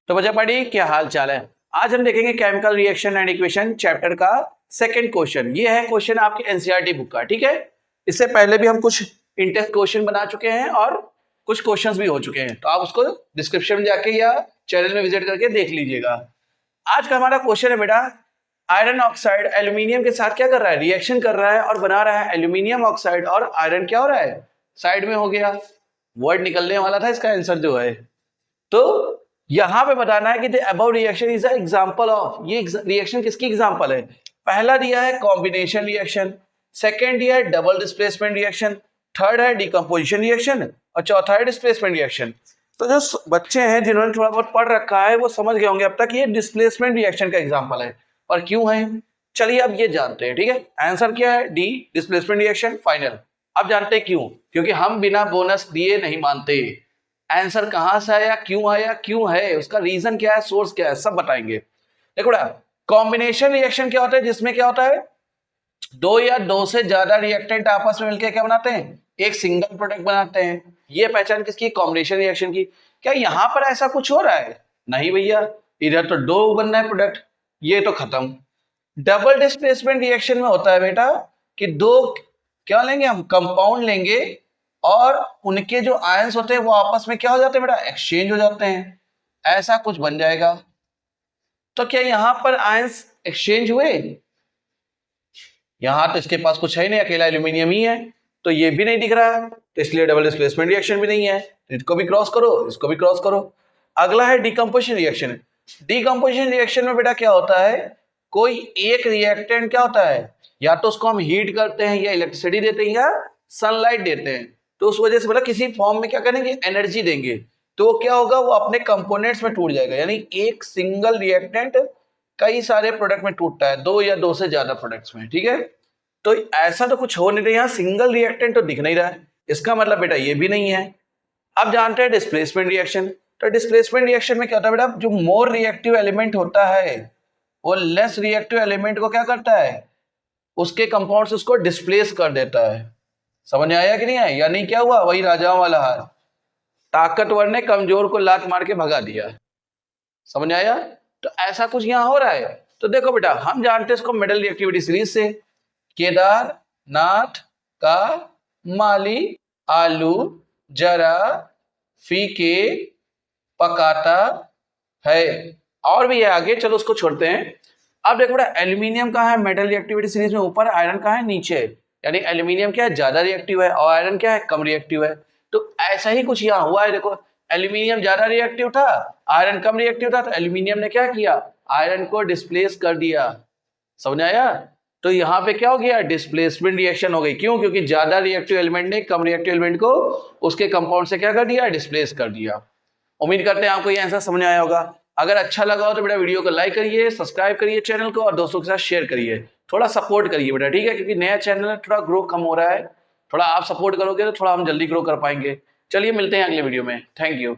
तो बच्चा पढ़ी क्या हाल चाल है। आज हम देखेंगे chemical reaction and equation chapter का सेकंड क्वेश्चन। ये है क्वेश्चन आपके एनसीईआरटी बुक का, ठीक है। इससे पहले भी हम कुछ इंटेंस क्वेश्चन बना चुके हैं और कुछ क्वेश्चंस भी हो चुके हैं, तो आप उसको डिस्क्रिप्शन में जाके या चैनल में विजिट करके देख लीजिएगा। आज का हमारा क्वेश्चन है बेटा, आयरन ऑक्साइड एल्यूमिनियम के साथ क्या कर रहा है, रिएक्शन कर रहा है और बना रहा है एल्यूमिनियम ऑक्साइड, और आयरन क्या हो रहा है, साइड में हो गया। वर्ड निकलने वाला था इसका आंसर जो है। तो यहां पे बताना है कि the above reaction is a example of, ये रिएक्शन किसकी एग्जांपल है। पहला दिया है कॉम्बिनेशन रिएक्शन, सेकंड दिया है डबल डिस्प्लेसमेंट रिएक्शन, थर्ड है डिकम्पोजिशन रिएक्शन और चौथा है डिस्प्लेसमेंट रिएक्शन। तो जो बच्चे हैं जिन्होंने थोड़ा बहुत पढ़ रखा है वो समझ गए होंगे अब तक ये डिस्प्लेसमेंट रिएक्शन का एग्जांपल है और क्यों है। चलिए अब ये जानते हैं, ठीक है। आंसर क्या है, डी डिस्प्लेसमेंट रिएक्शन फाइनल। अब जानते हैं क्यों, क्योंकि हम बिना बोनस दिए नहीं मानते। आंसर कहां से आया, क्यों आया, क्यों है, उसका रीजन क्या है, सोर्स क्या है, सब बताएंगे। देखो बेटा, कॉम्बिनेशन रिएक्शन क्या होता है, जिसमें क्या होता है, दो या दो से ज्यादा रिएक्टेंट आपस में मिलकर क्या बनाते हैं, एक सिंगल प्रोडक्ट बनाते हैं। ये पहचान किसकी, कॉम्बिनेशन रिएक्शन की। क्या यहां पर ऐसा कुछ हो रहा है, नहीं भैया, इधर तो दो बनना है प्रोडक्ट, ये तो खत्म। डबल डिस्प्लेसमेंट रिएक्शन में होता है बेटा कि दो क्या लेंगे, हम कंपाउंड लेंगे और उनके जो आयंस होते हैं वो आपस में क्या हो जाते हैं बेटा, एक्सचेंज हो जाते हैं, ऐसा कुछ बन जाएगा। तो क्या यहां पर आयंस एक्सचेंज हुए, यहां तो इसके पास कुछ है नहीं, अकेला एल्यूमिनियम ही है, तो ये भी नहीं दिख रहा है, तो इसलिए डबल डिस्प्लेसमेंट रिएक्शन भी नहीं है। इसको भी क्रॉस करो, इसको भी क्रॉस करो। अगला है डिकम्पोजिशन रिएक्शन। डिकम्पोजिशन रिएक्शन में बेटा क्या होता है, कोई एक रिएक्टेंट क्या होता है, या तो उसको हम हीट करते हैं या इलेक्ट्रिसिटी देते हैं या सनलाइट देते हैं, तो उस वजह से बेटा किसी फॉर्म में क्या करेंगे, एनर्जी देंगे, तो क्या होगा, वो अपने कंपोनेंट्स में टूट जाएगा। यानी एक सिंगल रिएक्टेंट कई सारे प्रोडक्ट में टूटता है, दो या दो से ज्यादा प्रोडक्ट्स में, ठीक है। तो ऐसा तो कुछ हो नहीं रहा, यहाँ सिंगल रिएक्टेंट तो दिख नहीं रहा है, इसका मतलब बेटा ये भी नहीं है। अब जानते हैं डिस्प्लेसमेंट रिएक्शन। तो डिस्प्लेसमेंट रिएक्शन में क्या होता है बेटा, जो मोर रिएक्टिव एलिमेंट होता है वो लेस रिएक्टिव एलिमेंट को क्या करता है, उसके कंपाउंड्स उसको डिस्प्लेस कर देता है। समझ में आया कि नहीं आया, यानी क्या हुआ, वही राजाओं वाला हाल, ताकतवर ने कमजोर को लात मार के भगा दिया। समझ में आया, तो ऐसा कुछ यहाँ हो रहा है। तो देखो बेटा, हम जानते हैं इसको मेटल रिएक्टिविटी सीरीज से, केदारनाथ का माली आलू जरा फीके पकाता है, और भी है आगे, चलो उसको छोड़ते हैं। अब देखो बेटा, एल्यूमिनियम का है मेटल रिएक्टिविटी सीरीज में ऊपर, आयरन का है नीचे, यानी एल्यूमिनियम क्या है, ज्यादा रिएक्टिव है और आयरन क्या है, कम रिएक्टिव है। तो ऐसा ही कुछ यहाँ हुआ है। देखो, एल्यूमिनियम ज्यादा रिएक्टिव था, आयरन कम रिएक्टिव था, तो एल्यूमिनियम ने क्या किया, आयरन को डिस्प्लेस कर दिया। समझ आया, तो यहाँ पे क्या हो गया, डिस्प्लेसमेंट रिएक्शन हो गई। क्यों, क्योंकि ज्यादा रिएक्टिव एलिमेंट ने कम रिएक्टिव एलिमेंट को उसके कंपाउंड से क्या कर दिया, डिस्प्लेस कर दिया। उम्मीद करते हैं आपको ये आंसर समझ आया होगा। अगर अच्छा लगा हो तो बेटा वीडियो को लाइक करिए, सब्सक्राइब करिए चैनल को, और दोस्तों के साथ शेयर करिए, थोड़ा सपोर्ट करिए बेटा, ठीक है, क्योंकि नया चैनल है, थोड़ा ग्रो कम हो रहा है, थोड़ा आप सपोर्ट करोगे तो थोड़ा हम जल्दी ग्रो कर पाएंगे। चलिए मिलते हैं अगले वीडियो में, थैंक यू।